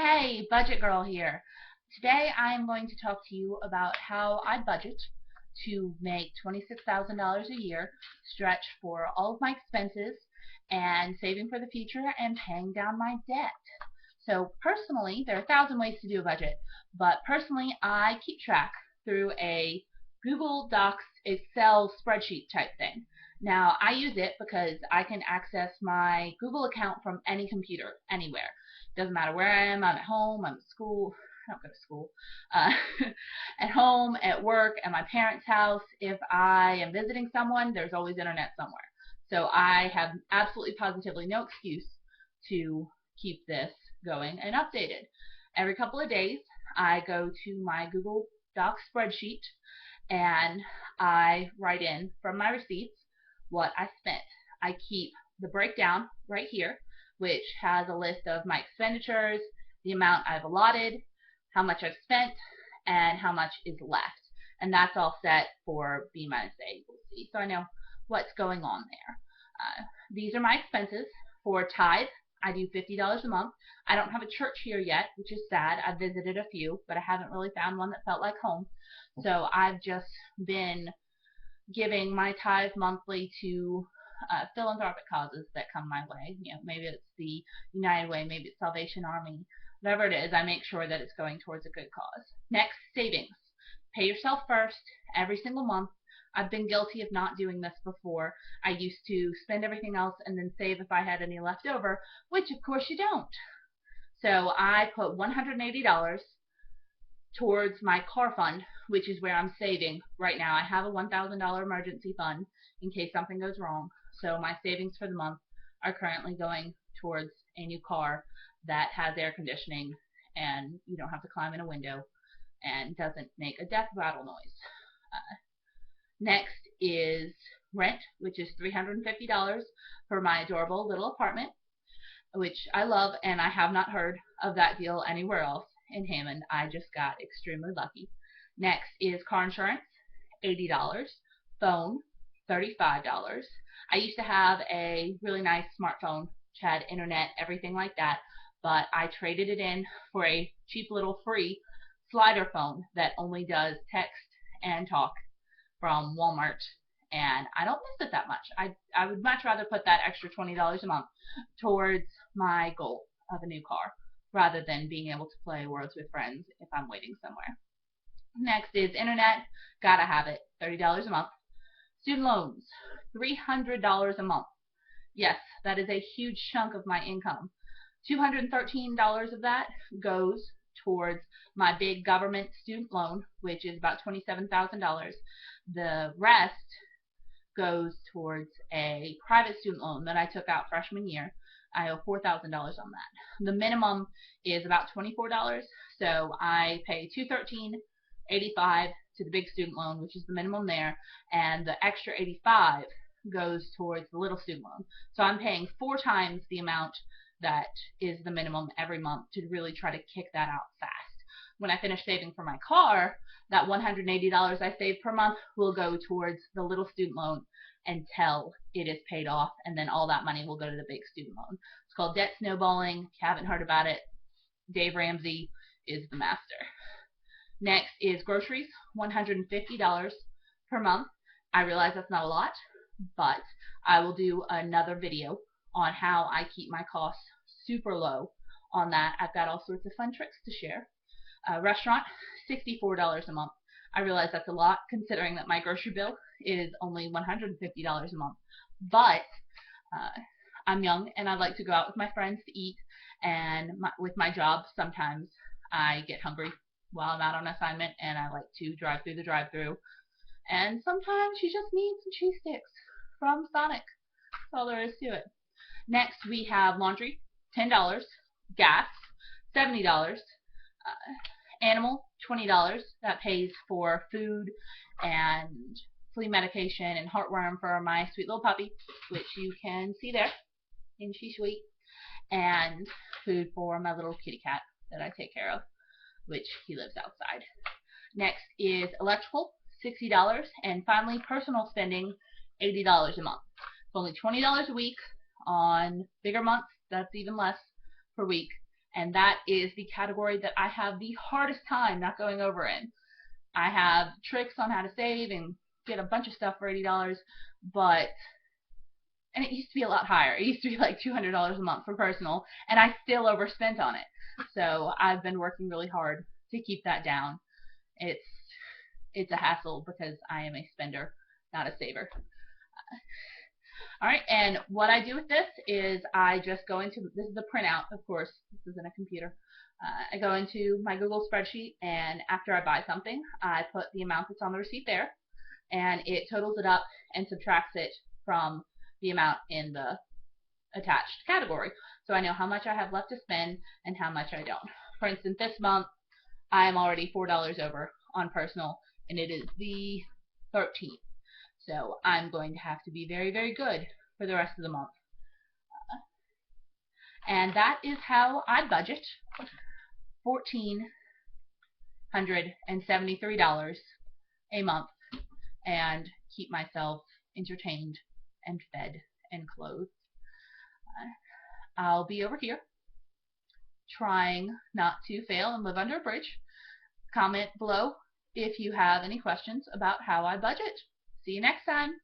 Hey, Budget Girl here. Today I am going to talk to you about how I budget to make $26,000 a year, stretch for all of my expenses, and saving for the future and paying down my debt. So personally, there are 1,000 ways to do a budget, but personally I keep track through a Google Docs Excel spreadsheet type thing. Now I use it because I can access my Google account from any computer, anywhere. Doesn't matter where I am. I'm at home. I'm at school. I don't go to school. Uh, at home, at work, at my parents' house. If I am visiting someone, there's always internet somewhere. So I have absolutely positively no excuse to keep this going and updated. Every couple of days, I go to my Google Docs spreadsheet and I write in from my receipts what I spent. I keep the breakdown right here, which has a list of my expenditures, the amount I've allotted, how much I've spent, and how much is left. And that's all set for B minus A equals C. So I know what's going on there. These are my expenses. For tithe, I do $50 a month. I don't have a church here yet, which is sad. I've visited a few, but I haven't really found one that felt like home. So I've just been giving my tithe monthly to philanthropic causes that come my way. You know, maybe it's the United Way, maybe it's Salvation Army, whatever it is. I make sure that it's going towards a good cause. Next, savings. Pay yourself first every single month. I've been guilty of not doing this before. I used to spend everything else and then save if I had any left over, which of course you don't. So I put $180 towards my car fund, which is where I'm saving right now. I have a $1,000 emergency fund in case something goes wrong. So my savings for the month are currently going towards a new car that has air conditioning and you don't have to climb in a window and doesn't make a death rattle noise. Next is rent, which is $350 for my adorable little apartment, which I love, and I have not heard of that deal anywhere else in Hammond. I just got extremely lucky. Next is car insurance, $80. Phone, $35. I used to have a really nice smartphone, which had internet, everything like that, but I traded it in for a cheap little free slider phone that only does text and talk from Walmart, and I don't miss it that much. I would much rather put that extra $20 a month towards my goal of a new car rather than being able to play Words with Friends if I'm waiting somewhere. Next is internet. Gotta have it. $30 a month. Student loans. $300 a month. Yes, that is a huge chunk of my income. $213 of that goes towards my big government student loan, which is about $27,000. The rest goes towards a private student loan that I took out freshman year. I owe $4,000 on that. The minimum is about $24, so I pay $213.85 to the big student loan, which is the minimum there, and the extra $85 goes towards the little student loan. So I'm paying 4 times the amount that is the minimum every month to really try to kick that out fast. When I finish saving for my car, that $180 I save per month will go towards the little student loan until it is paid off, and then all that money will go to the big student loan. It's called debt snowballing. If you haven't heard about it, Dave Ramsey is the master. Next is groceries, $150 per month. I realize that's not a lot, but I will do another video on how I keep my costs super low on that. I've got all sorts of fun tricks to share. Restaurant, $64 a month. I realize that's a lot considering that my grocery bill is only $150 a month. But I'm young and I like to go out with my friends to eat, and with my job sometimes I get hungry while I'm out on assignment and I like to drive through the drive-thru, and sometimes you just need some cheese sticks from Sonic. That's all there is to it. Next we have laundry, $10, gas, $70, animal, $20. That pays for food and flea medication and heartworm for my sweet little puppy, which you can see there, and she's sweet, and food for my little kitty cat that I take care of, which he lives outside. Next is electrical, $60, and finally personal spending, $80 a month. It's only $20 a week. On bigger months, that's even less per week. and that is the category that I have the hardest time not going over in. I have tricks on how to save and get a bunch of stuff for $80, but and it used to be a lot higher. It used to be like $200 a month for personal, and I still overspent on it. So I've been working really hard to keep that down. It's it's a hassle because I am a spender, not a saver. All right, and what I do with this is I just go into, this is a printout, of course, this isn't a computer. I go into my Google spreadsheet, and after I buy something, I put the amount that's on the receipt there, and it totals it up and subtracts it from the amount in the attached category. So I know how much I have left to spend and how much I don't. For instance, this month, I am already $4 over on personal, and it is the 13th. So I'm going to have to be very, very good for the rest of the month. And that is how I budget $1,473 a month and keep myself entertained and fed and clothed. I'll be over here trying not to fail and live under a bridge. Comment below if you have any questions about how I budget. See you next time.